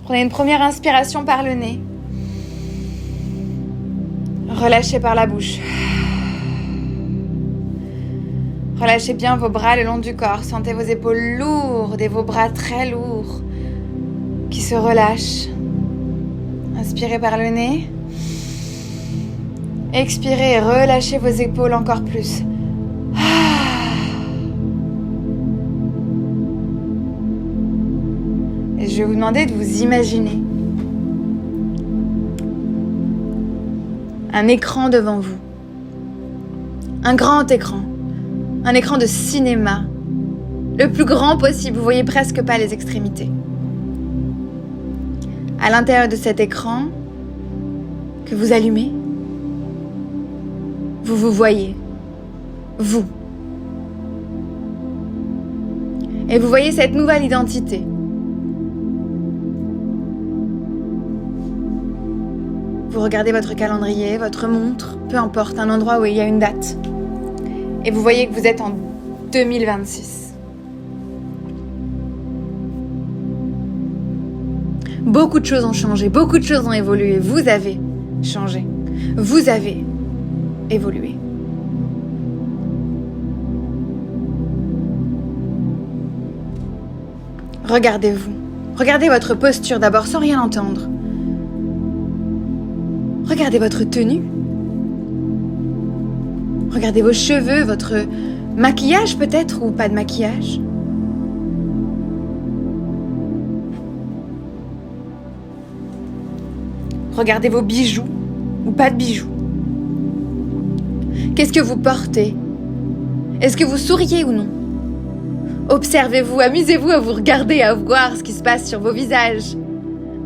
Prenez une première inspiration par le nez. Relâchez par la bouche. Relâchez bien vos bras le long du corps. Sentez vos épaules lourdes et vos bras très lourds qui se relâchent. Inspirez par le nez. Expirez et relâchez vos épaules encore plus. Et je vais vous demander de vous imaginer un écran devant vous. Un grand écran. Un écran de cinéma. Le plus grand possible. Vous voyez presque pas les extrémités. À l'intérieur de cet écran que vous allumez, vous vous voyez. Vous. Et vous voyez cette nouvelle identité. Vous regardez votre calendrier, votre montre, peu importe, un endroit où il y a une date. Et vous voyez que vous êtes en 2026. Beaucoup de choses ont changé, beaucoup de choses ont évolué. Vous avez changé. Vous avez évolué. Regardez-vous. Regardez votre posture d'abord sans rien entendre. Regardez votre tenue. Regardez vos cheveux, votre maquillage peut-être ou pas de maquillage. Regardez vos bijoux ou pas de bijoux. Qu'est-ce que vous portez? Est-ce que vous souriez ou non? Observez-vous, amusez-vous à vous regarder, à voir ce qui se passe sur vos visages.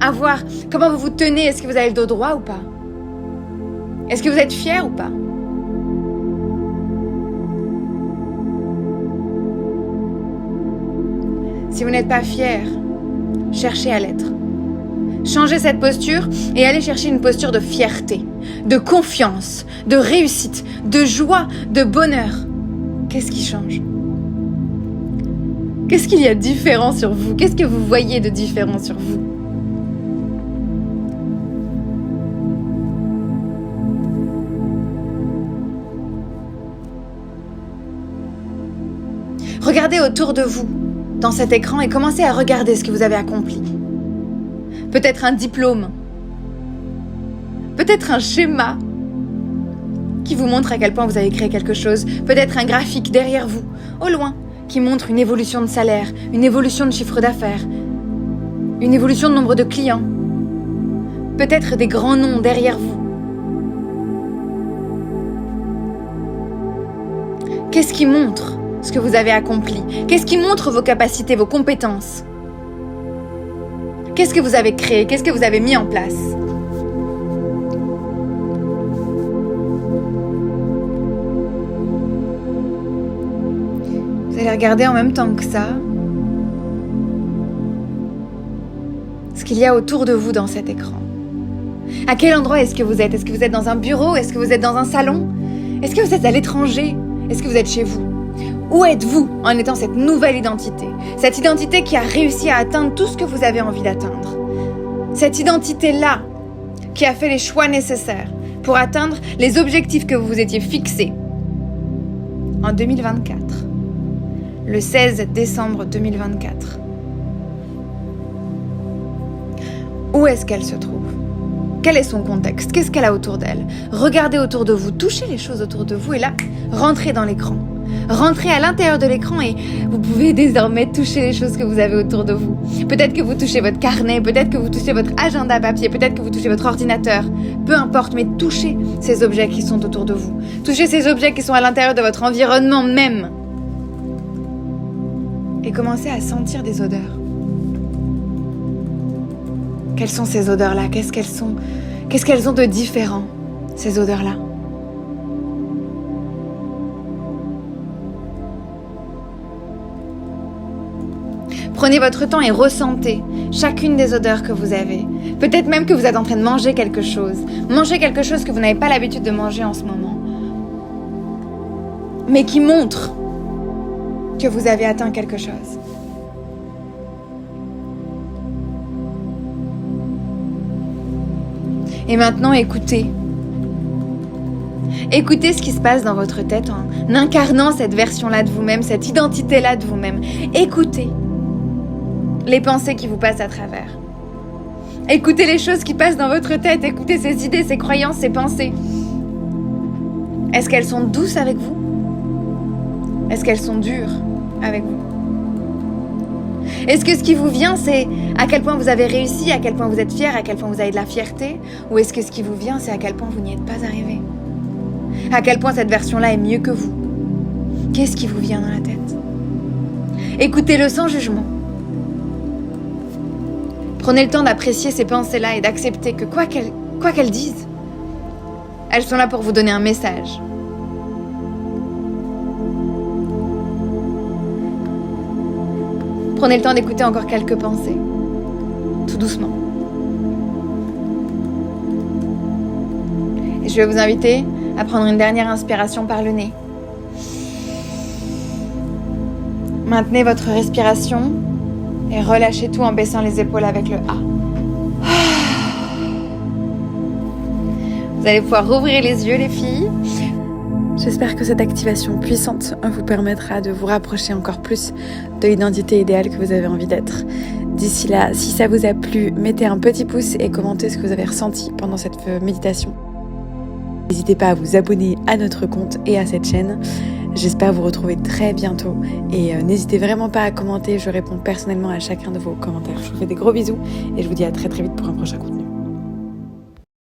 À voir comment vous vous tenez, est-ce que vous avez le dos droit ou pas? Est-ce que vous êtes fier ou pas? Si vous n'êtes pas fier, cherchez à l'être. Changez cette posture et allez chercher une posture de fierté, de confiance, de réussite, de joie, de bonheur. Qu'est-ce qui change? Qu'est-ce qu'il y a de différent sur vous? Qu'est-ce que vous voyez de différent sur vous? Regardez autour de vous, dans cet écran, et commencez à regarder ce que vous avez accompli. Peut-être un diplôme. Peut-être un schéma qui vous montre à quel point vous avez créé quelque chose. Peut-être un graphique derrière vous, au loin, qui montre une évolution de salaire, une évolution de chiffre d'affaires, une évolution de nombre de clients. Peut-être des grands noms derrière vous. Qu'est-ce qui montre ce que vous avez accompli? Qu'est-ce qui montre vos capacités, vos compétences? Qu'est-ce que vous avez créé? Qu'est-ce que vous avez mis en place? Vous allez regarder en même temps que ça ce qu'il y a autour de vous dans cet écran. À quel endroit est-ce que vous êtes? Est-ce que vous êtes dans un bureau? Est-ce que vous êtes dans un salon? Est-ce que vous êtes à l'étranger? Est-ce que vous êtes chez vous? Où êtes-vous en étant cette nouvelle identité? Cette identité qui a réussi à atteindre tout ce que vous avez envie d'atteindre. Cette identité-là qui a fait les choix nécessaires pour atteindre les objectifs que vous vous étiez fixés en 2024. Le 16 décembre 2024. Où est-ce qu'elle se trouve? Quel est son contexte? Qu'est-ce qu'elle a autour d'elle? Regardez autour de vous, touchez les choses autour de vous et là, rentrez dans l'écran. Rentrez à l'intérieur de l'écran et vous pouvez désormais toucher les choses que vous avez autour de vous. Peut-être que vous touchez votre carnet, peut-être que vous touchez votre agenda papier, peut-être que vous touchez votre ordinateur. Peu importe, mais touchez ces objets qui sont autour de vous. Touchez ces objets qui sont à l'intérieur de votre environnement même. Et commencez à sentir des odeurs. Quelles sont ces odeurs-là? Qu'est-ce qu'elles ont de différent, ces odeurs-là? Prenez votre temps et ressentez chacune des odeurs que vous avez. Peut-être même que vous êtes en train de manger quelque chose. Mangez quelque chose que vous n'avez pas l'habitude de manger en ce moment. Mais qui montre que vous avez atteint quelque chose. Et maintenant, écoutez. Écoutez ce qui se passe dans votre tête en incarnant cette version-là de vous-même, cette identité-là de vous-même. Écoutez les pensées qui vous passent à travers. Écoutez les choses qui passent dans votre tête. Écoutez ces idées, ces croyances, ces pensées. Est-ce qu'elles sont douces avec vous? Est-ce qu'elles sont dures avec vous? Est-ce que ce qui vous vient, c'est à quel point vous avez réussi, à quel point vous êtes fier, à quel point vous avez de la fierté? Ou est-ce que ce qui vous vient, c'est à quel point vous n'y êtes pas arrivé? À quel point cette version-là est mieux que vous? Qu'est-ce qui vous vient dans la tête? Écoutez-le sans jugement. Prenez le temps d'apprécier ces pensées-là et d'accepter que quoi qu'elles disent, elles sont là pour vous donner un message. Prenez le temps d'écouter encore quelques pensées, tout doucement. Et je vais vous inviter à prendre une dernière inspiration par le nez. Maintenez votre respiration et relâchez tout en baissant les épaules avec le A. Vous allez pouvoir rouvrir les yeux, les filles. J'espère que cette activation puissante vous permettra de vous rapprocher encore plus de l'identité idéale que vous avez envie d'être. D'ici là, si ça vous a plu, mettez un petit pouce et commentez ce que vous avez ressenti pendant cette méditation. N'hésitez pas à vous abonner à notre compte et à cette chaîne. J'espère vous retrouver très bientôt et n'hésitez vraiment pas à commenter, je réponds personnellement à chacun de vos commentaires. Je vous fais des gros bisous et je vous dis à très très vite pour un prochain contenu.